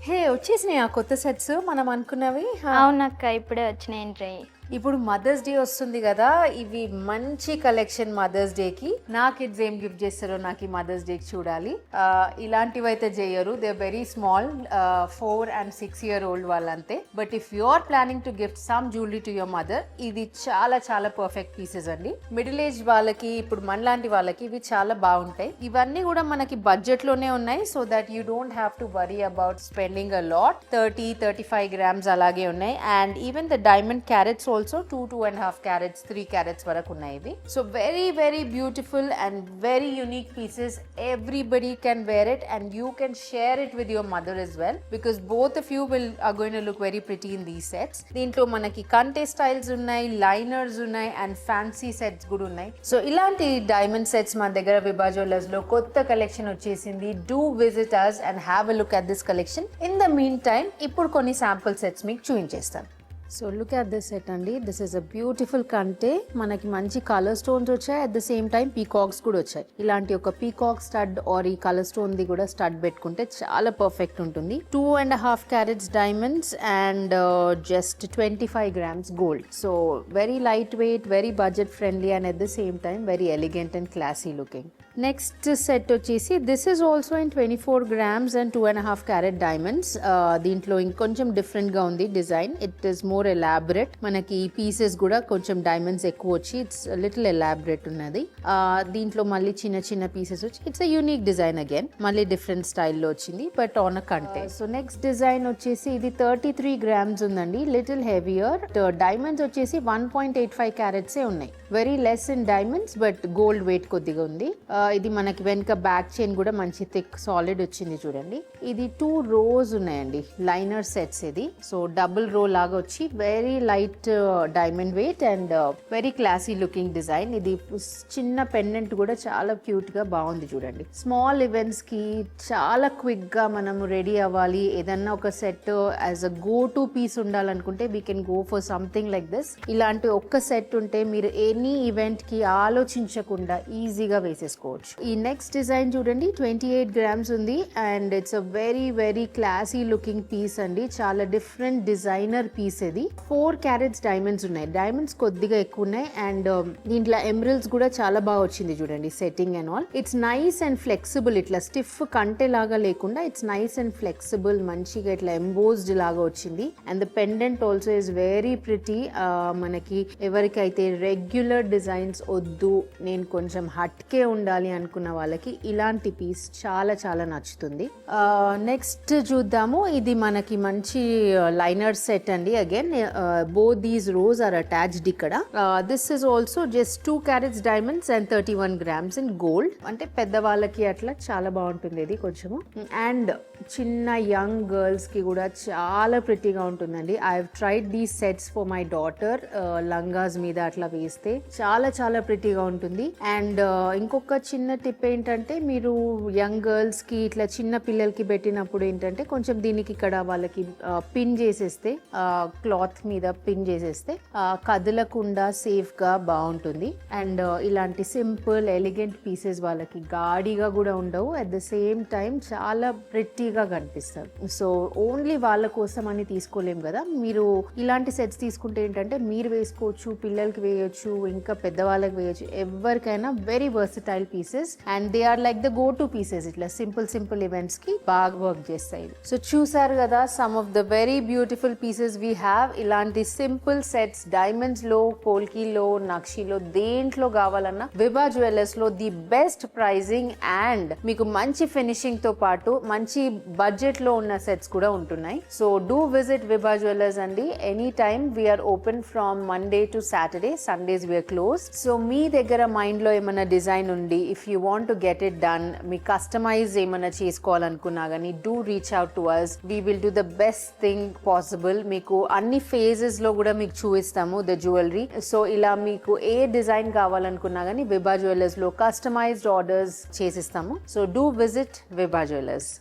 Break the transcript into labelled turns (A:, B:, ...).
A: హే వచ్చేసినాయి ఆ కొత్త సెట్స్ మనం అనుకున్నవి.
B: అవునక్క, ఇప్పుడే వచ్చినాయి.
A: ఇప్పుడు మదర్స్ డే వస్తుంది కదా, ఇవి మంచి కలెక్షన్ మదర్స్ డే కి. నా కిడ్స్ ఏం గిఫ్ట్ చేస్తారో నాకు ఈ మదర్స్ డే కి చూడాలి. ఇలాంటివి అయితే చేయరు, they very small, 4 and 6 year old వాళ్ళంతే. But if you are planning to gift some jewellery to your mother, ఇది చాలా చాలా పర్ఫెక్ట్ పీసెస్ అండి. మిడిల్ ఏజ్ వాళ్ళకి, ఇప్పుడు మనలాంటి వాళ్ళకి ఇవి చాలా బాగుంటాయి. ఇవన్నీ కూడా మనకి బడ్జెట్ లోనే ఉన్నాయి, so that you don't have to worry about spending a lot. 30-35 grams అలాగే ఉన్నాయి. And even the diamond carats also 2.5 carats, 3 carats వరకు ఉన్నాయి ఇవి. సో very beautiful and very unique pieces. Everybody can wear it and you can share it with your mother as well, because both of you are going to look very pretty in these sets. దీంట్లో మనకి కంటే styles ఉన్నాయి, liners ఉన్నాయి, and fancy sets కూడా ఉన్నాయి. So ఇలాంటి diamond sets మన దగ్గర విభా జ్యువెలర్స్ లో కొత్త కలెక్షన్ వచ్చేసింది. Do visit us and have a look at this collection. In the meantime, ఇప్పుడు కొన్ని శాంపుల్ సెట్స్ మీకు చూపించేస్తాను. So look at this set అండి. దిస్ ఇస్ అ బ్యూటిఫుల్ కంటే. మనకి మంచి కలర్ స్టోన్స్ వచ్చాయి, at the same time peacocks కూడా వచ్చాయి. ఇలాంటి ఒక పీకాక్ స్టడ్ ఆర్ ఈ కలర్ స్టోన్ ది కూడా స్టడ్ పెట్టుకుంటే చాలా పర్ఫెక్ట్ ఉంటుంది. 2.5 carats diamonds and just 25 grams gold. So very light weight, very budget friendly, and at the same time very elegant and classy looking. Next set వచ్చేసి this is also in 24 grams and 2.5 carat diamonds. దీంట్లో ఇంకొంచెం different గా ఉంది design. It is more elaborate. మనకి pieces కూడా కొంచెం diamonds ఎక్కువ వచ్చి ఇట్స్ లిటిల్ ఎలాబరేట్ ఉన్నది. దీంట్లో మళ్ళీ చిన్న చిన్న పీసెస్ వచ్చి it's a unique design again. మళ్ళీ డిఫరెంట్ స్టైల్లో వచ్చింది, బట్ ఆన్ అ కంటే. సో నెక్స్ట్ డిజైన్ వచ్చేసి ఇది 33 grams ఉందండి, లిటిల్ హెవియర్. డైమండ్స్ వచ్చేసి 1.85 carats ఉన్నాయి. Very less in diamonds, but gold weight కొద్దిగా ఉంది. ఇది మనకి వెనుక బ్యాక్ చైన్ కూడా మంచి థిక్ సాలిడ్ వచ్చింది చూడండి. ఇది 2 rows ఉన్నాయండి, లైనర్ సెట్స్ ఇది. సో డబుల్ రో లాగా వచ్చి very light diamond weight and very classy looking design. ఇది చిన్న పెండెంట్ కూడా చాలా క్యూట్ గా బాగుంది చూడండి. స్మాల్ ఈవెంట్స్ కి చాలా క్విక్ గా మనం రెడీ అవ్వాలి, ఏదన్నా ఒక set as a go to piece ఉండాలనుకుంటే we can go for something like this. ఇలాంటి ఒక్క సెట్ ఉంటే మీరు ఎనీ ఈవెంట్ కి ఆలోచించకుండా ఈజీగా వేసేసుకోవచ్చు. ఈ నెక్స్ట్ డిజైన్ చూడండి, 28 grams ఉంది and it's a very classy looking piece అండి. చాలా డిఫరెంట్ డిజైనర్ పీస్ ఇది. 4 carats డైమండ్స్ ఉన్నాయి. డైమండ్స్ కొద్దిగా ఎక్కువ ఉన్నాయి అండ్ దీంట్లో ఎమరల్డ్స్ కూడా చాలా బాగా వచ్చింది చూడండి, setting and all. It's nice and flexible. ఇట్లా స్టిఫ్ కంటే లాగా లేకుండా ఇట్స్ నైస్ అండ్ ఫ్లెక్సిబుల్, మంచిగా ఇట్లా ఎంబోస్డ్ లాగా వచ్చింది. And the pendant also is very pretty. మనకి ఎవరికైతే రెగ్యులర్ డిజైన్స్ వద్దు, నేను కొంచెం హట్కే ఉండాలి అనుకున్న వాళ్ళకి ఇలాంటి పీస్ చాలా చాలా నచ్చుతుంది. నెక్స్ట్ చూద్దాము. ఇది మనకి మంచి లైనర్ సెట్ అండి. Again both these rows are attached ఇక్కడ. This is also just 2 carats diamonds and 31 grams in gold. అంటే పెద్దవాళ్ళకి అట్లా చాలా బాగుంటుంది ఇది కొంచెము. అండ్ చిన్న యంగ్ గర్ల్స్ కి కూడా చాలా ప్రిటీగా ఉంటుందండి. I have tried these sets for my daughter. Langas మీద అట్లా వేస్తే చాలా చాలా ప్రిటీగా ఉంటుంది. అండ్ ఇంకొక చిన్న టిప్ ఏంటంటే, మీరు యంగ్ గర్ల్స్ కి ఇట్లా చిన్న పిల్లలకి పెట్టినప్పుడు ఏంటంటే కొంచెం దీనికి ఇక్కడ వాళ్ళకి పిన్ చేసేస్తే, క్లాత్ మీద పిన్ చేసేస్తే కదలకుండా సేఫ్ గా బాగుంటుంది. అండ్ ఇలాంటి సింపుల్ ఎలిగెంట్ పీసెస్ వాళ్ళకి గాడిగా కూడా ఉండవు, అట్ ద సేమ్ టైం చాలా ప్రిట్టీగా కనిపిస్తారు. సో ఓన్లీ వాళ్ళ కోసం అని తీసుకోలేం కదా, మీరు ఇలాంటి సెట్స్ తీసుకుంటే ఏంటంటే మీరు వేసుకోవచ్చు, పిల్లలకి వేయొచ్చు, ఇంకా పెద్దవాళ్ళకి వేయొచ్చు, ఎవరికైనా very versatile pieces and they are like the go to pieces. ఇట్లా సింపుల్ ఈవెంట్స్ కి బాగా వర్క్ చేస్తాయి. సో చూసారు కదా some of the very beautiful pieces we have. ఇలాంటి సింపుల్ సెట్స్ డైమండ్స్ లో, పోల్కీలో, నక్షిలో, దేంట్లో కావాలన్నా విభా జ్యువెలర్స్ లో ది బెస్ట్ ప్రైజింగ్ అండ్ మీకు మంచి ఫినిషింగ్ తో పాటు మంచి బడ్జెట్ లో ఉన్న సెట్స్ కూడా ఉంటున్నాయి. So do visit Vibha jewellers అండి. Any time we are open from Monday to Saturday, Sundays we are close. So మీ దగ్గర మైండ్ లో ఏమైనా డిజైన్ ఉండి, if you want to get it done, మీ కస్టమైజ్ ఏమైనా చేసుకోవాలనుకున్నా కానీ do reach out to us. We will do the best thing possible. మీకు అన్ని ఫేజెస్ లో కూడా మీకు చూపిస్తాము ద జ్యువెలరీ. సో ఇలా మీకు ఏ డిజైన్ కావాలనుకున్నా కానీ విభా జ్యువెలర్స్ లో కస్టమైజ్డ్ ఆర్డర్స్ చేసిస్తాము. So do visit Vibha jewellers.